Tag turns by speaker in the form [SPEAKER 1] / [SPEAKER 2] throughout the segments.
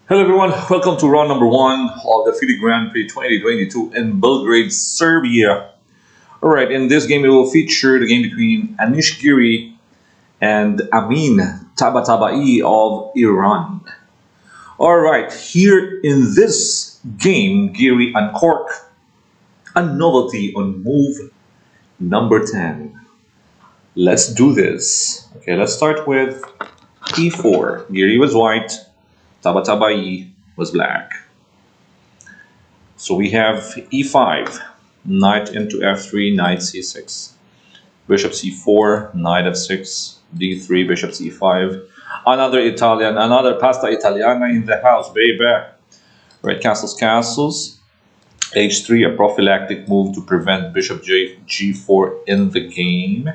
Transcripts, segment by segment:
[SPEAKER 1] Hello everyone, welcome to round number one of the FIDE Grand Prix 2022 in Belgrade, Serbia. Alright, in this game we will feature the game between Giri and Amin Tabatabai of Iran. Alright, here in this game, Giri uncork a novelty on move number 10. Let's do this. Okay, let's start with e4. Giri was white. Tabatabai was black. So we have e5, knight into f3, knight c6, bishop c4, knight f6, d3, bishop c5. Another pasta italiana in the house, baby. Right, castles. h3, a prophylactic move to prevent bishop g4 in the game.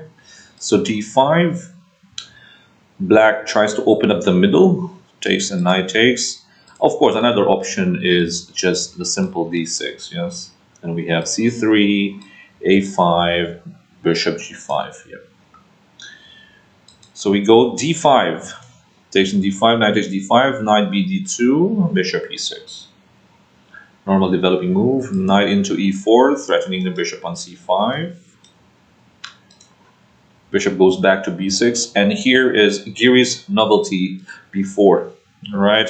[SPEAKER 1] So d5, black tries to open up the middle. Takes and knight takes. Of course, another option is just the simple d6, yes. And we have c3, a5, bishop g5. Yep. So we go d5. Takes in d5, knight takes d5, knight bd2, bishop e6. Normal developing move. Knight into e4, threatening the bishop on c5. Bishop goes back to b6, and here is Giri's novelty b4. All right,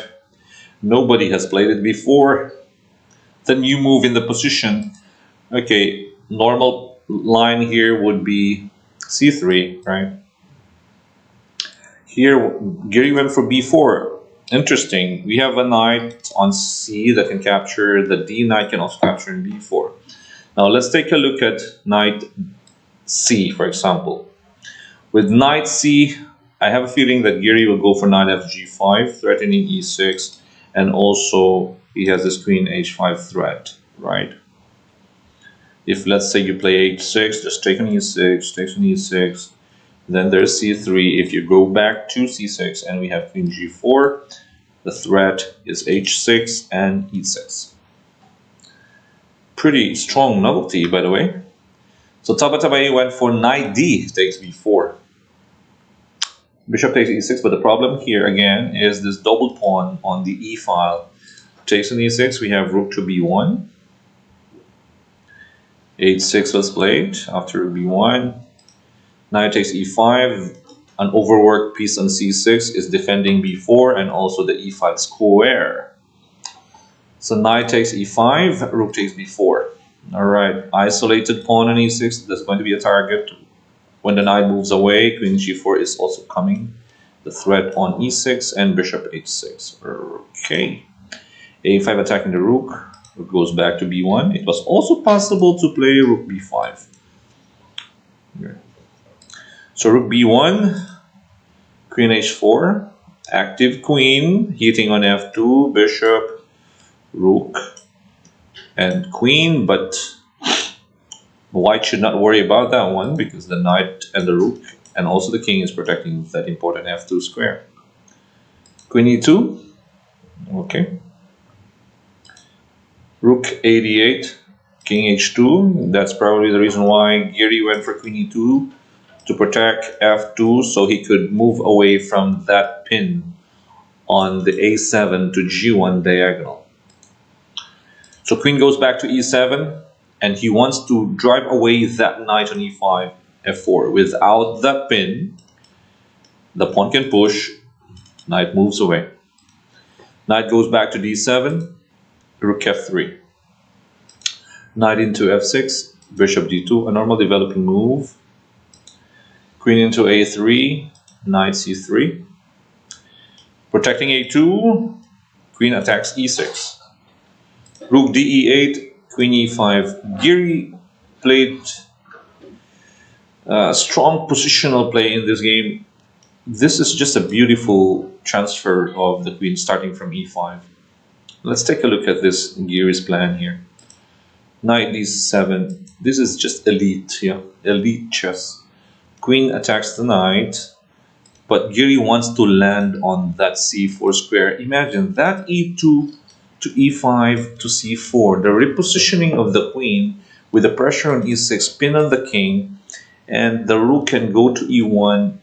[SPEAKER 1] nobody has played it before. The new move in the position. Okay, normal line here would be c3, right? Here, Giri went for b4. Interesting. We have a knight on c that can capture. The d knight can also capture in b4. Now let's take a look at knight c, for example. With knight c, I have a feeling that Giri will go for knight fg5, threatening e6, and also he has this queen h5 threat, right? If let's say you play h6, just take on e6, takes on e6, then there's c3. If you go back to c6 and we have queen g4, the threat is h6 and e6. Pretty strong novelty, by the way. So Tabatabai went for knight d takes b4. Bishop takes e6, but the problem here again is this double pawn on the e file. Takes on e6, we have rook to b1. h6 was played after b1. Knight takes e5. An overworked piece on c6 is defending b4 and also the e5 square. So knight takes e5, rook takes b4. Alright, isolated pawn on e6, that's going to be a target. When the knight moves away, queen g4 is also coming. The threat on e6 and bishop h6. Okay. a5 attacking the rook. Rook goes back to b1. It was also possible to play rook b5. Okay. So rook b1, queen h4, active queen, hitting on f2, bishop, rook, and queen, but white should not worry about that one because the knight and the rook and also the king is protecting that important f2 square. Queen e2, okay. Rook a8, king h2. That's probably the reason why Giri went for queen e2 to protect f2 so he could move away from that pin on the a7 to g1 diagonal. So queen goes back to e7. And he wants to drive away that knight on e5, f4. Without that pin, the pawn can push, knight moves away. Knight goes back to d7, rook f3. Knight into f6, bishop d2, a normal developing move. Queen into a3, knight c3. Protecting a2, queen attacks e6. Rook de8, queen e5. Giri played strong positional play in this game. This is just a beautiful transfer of the queen starting from e5. Let's take a look at this Giri's plan here. Knight d7. This is just elite, yeah, elite chess. Queen attacks the knight, but Giri wants to land on that c4 square. Imagine that e2 to e5 to c4, the repositioning of the queen with the pressure on e6, pin on the king, and the rook can go to e1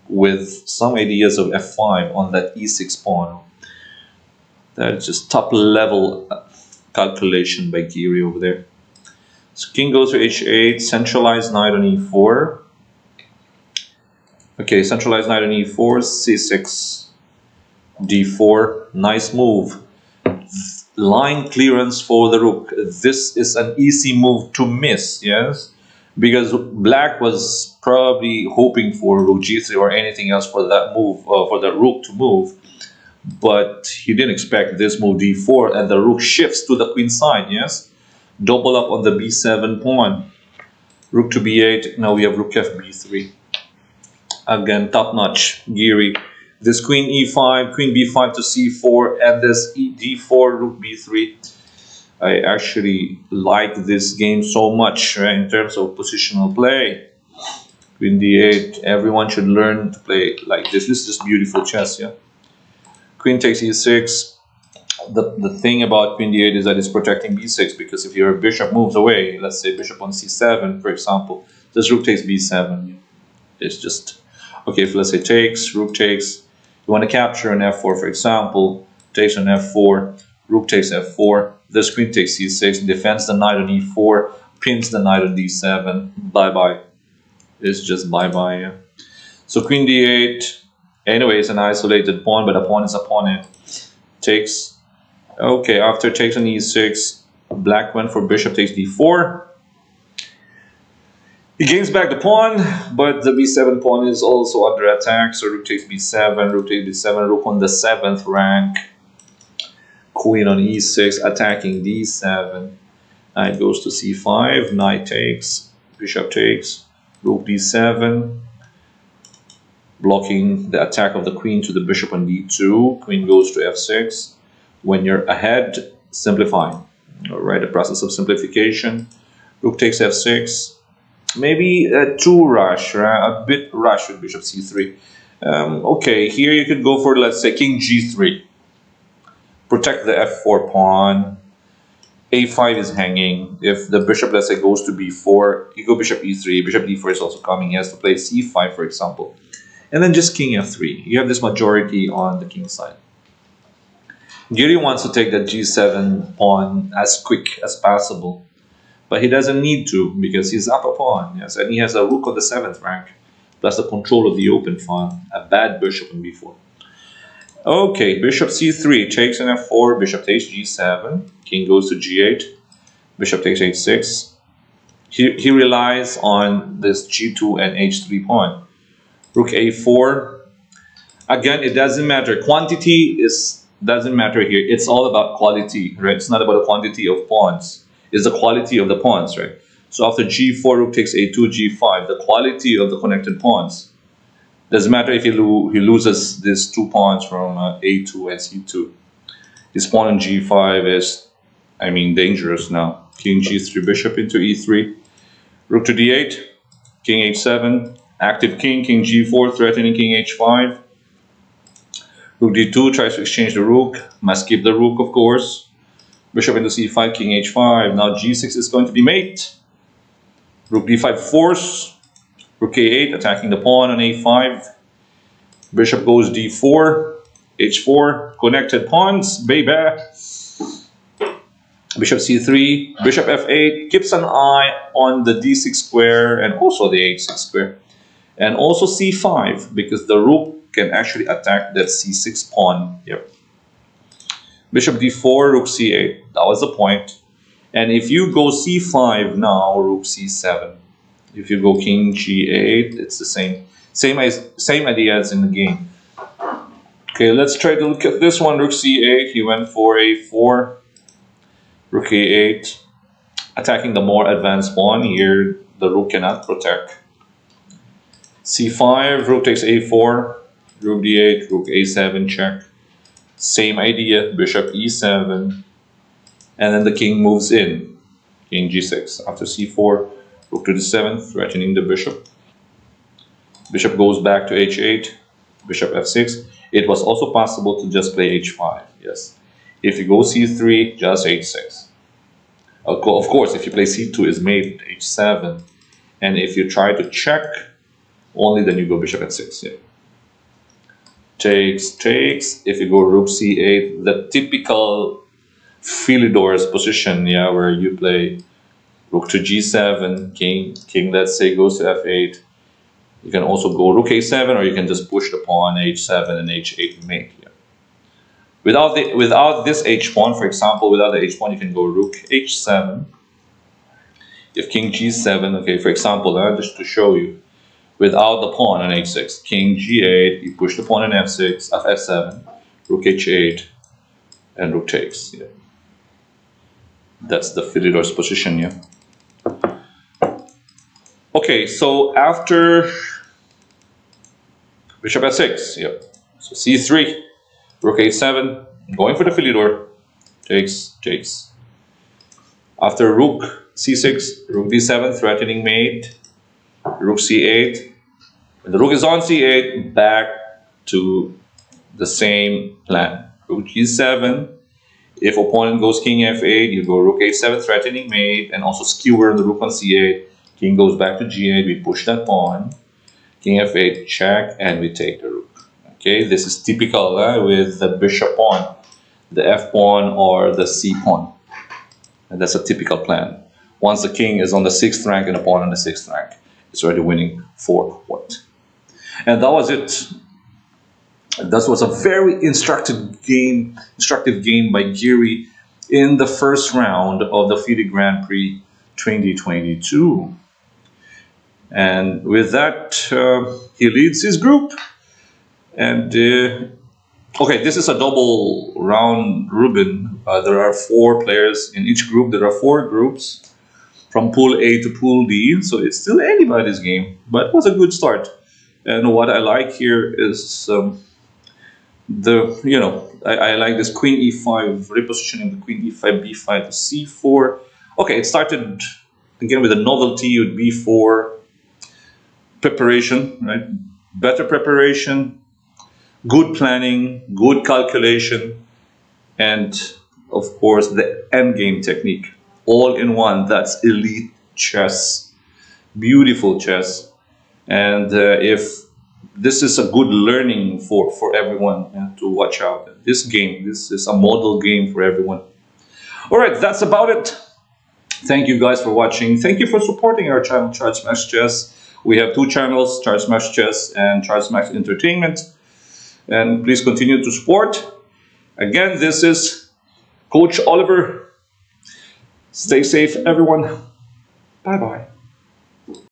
[SPEAKER 1] with some ideas of f5 on that e6 pawn. That's just top level calculation by Giri over there. So king goes to h8, centralized knight on e4. Okay, centralized knight on e4, c6, d4. Nice move. Line clearance for the rook. This is an easy move to miss, yes? Because black was probably hoping for rook g3 or anything else for that move, for the rook to move. But he didn't expect this move d4, and the rook shifts to the queen side, yes? Double up on the b7 pawn. Rook to b8, now we have rook f b3. Again, top notch, Giri. This queen e5, queen b5 to c4, and this d4, rook b3. I actually like this game so much, right, in terms of positional play. Queen d8, everyone should learn to play like this. This is just beautiful chess, yeah? Queen takes e6. The thing about queen d8 is that it's protecting b6, because if your bishop moves away, let's say bishop on c7, for example, this rook takes b7. It's just, okay, if let's say takes, rook takes, you want to capture an f4, for example, takes on f4, rook takes f4, this queen takes c6, defends the knight on e4, pins the knight on d7, bye-bye. It's just bye-bye, yeah. So queen d8, anyway, it's an isolated pawn, but a pawn is a pawn. Takes. Okay, after takes on e6, black went for bishop takes d4. He gains back the pawn, but the b7 pawn is also under attack, so rook takes b7, rook takes b7, rook on the 7th rank. Queen on e6, attacking d7. Knight goes to c5, knight takes, bishop takes, rook d7. Blocking the attack of the queen to the bishop on d2. Queen goes to f6. When you're ahead, simplify. All right, the process of simplification. Rook takes f6. Maybe too rush, right? A bit rush with bishop c3. Okay, here you could go for, let's say, king g3. Protect the f4 pawn. a5 is hanging. If the bishop, let's say, goes to b4, you go bishop e3. Bishop d4 is also coming. He has to play c5, for example. And then just king f3. You have this majority on the king side. Giri wants to take that g7 pawn as quick as possible, but he doesn't need to, because he's up a pawn, yes, and he has a rook on the 7th rank, plus the control of the open pawn, a bad bishop on b4. Okay, bishop c3, takes on f4, bishop takes g7, king goes to g8, bishop takes h6. He relies on this g2 and h3 pawn. Rook a4. Again, it doesn't matter. Quantity doesn't matter here. It's all about quality, right? It's not about the quantity of pawns. It's the quality of the pawns, right? So after g4, rook takes a2, g5. The quality of the connected pawns. Doesn't matter if he loses these 2 pawns from a2 and c2. His pawn on g5 is, I mean, dangerous now. King g3, bishop into e3. Rook to d8, king h7. Active king, king g4, threatening king h5. Rook d2, tries to exchange the rook. Must keep the rook, of course. Bishop into c5, king h5. Now g6 is going to be mate. Rook d5 force. Rook a8, attacking the pawn on a5. Bishop goes d4, h4. Connected pawns, baby. Bishop c3, bishop f8. Keeps an eye on the d6 square and also the h6 square. And also c5, because the rook can actually attack that c6 pawn. Yep. Bishop d4, rook c8. That was the point. And if you go c5 now, rook c7. If you go king g8, it's the same idea as in the game. Okay, let's try to look at this one. Rook c8. He went for a4. Rook a8. Attacking the more advanced pawn. Here, the rook cannot protect. c5, rook takes a4, rook d8, rook a7 check. Same idea, bishop e7, and then the king moves in, king g6. After c4, rook to the 7th, threatening the bishop. Bishop goes back to h8, bishop f6. It was also possible to just play h5, yes. If you go c3, just h6. Of course, if you play c2, is mate h7. And if you try to check, only then you go bishop f6. Yeah. takes, takes. If you go rook c8, the typical Philidor's position, yeah, where you play rook to g7, king let's say goes to f8. You can also go rook a7, or you can just push the pawn h7 and h8 mate. Yeah. Without this h pawn, for example, without the h pawn, you can go rook h7. If king g7, okay, for example, just to show you, without the pawn on h6, king g8, you push the pawn on f6, f7, rook h8, and rook takes. Yeah. That's the Philidor's position. Yeah. Okay, so after bishop f6, yep. So c3, rook a7, going for the Philidor, takes, takes. After rook c6, rook d7, threatening mate, rook c8. When the rook is on c8, back to the same plan. Rook g7. If opponent goes king f8, you go rook a7, threatening mate, and also skewer the rook on c8. King goes back to g8, we push that pawn. King f8, check, and we take the rook. Okay, this is typical with the bishop pawn, the f pawn or the c pawn. And that's a typical plan. Once the king is on the 6th rank and the pawn on the 6th rank, it's already winning for white. And that was it. That was a very instructive game by Giri in the first round of the FIDE Grand Prix 2022. And with that, he leads his group. And okay, this is a double round robin. There are 4 players in each group. There are 4 groups from Pool A to Pool D. So it's still anybody's game, but it was a good start. And what I like here is I like this queen e5, repositioning the queen e5, b5 to c4. Okay, it started again with a novelty with b4. Preparation, right? Better preparation, good planning, good calculation, and of course the endgame technique. All in one. That's elite chess. Beautiful chess. And if this is a good learning for everyone to watch out. This game, this is a model game for everyone. All right, that's about it. Thank you guys for watching. Thank you for supporting our channel, Charge Smash Chess. We have 2 channels, Charge Smash Chess and Charge Smash Entertainment. And please continue to support. Again, this is Coach Oliver. Stay safe, everyone. Bye-bye.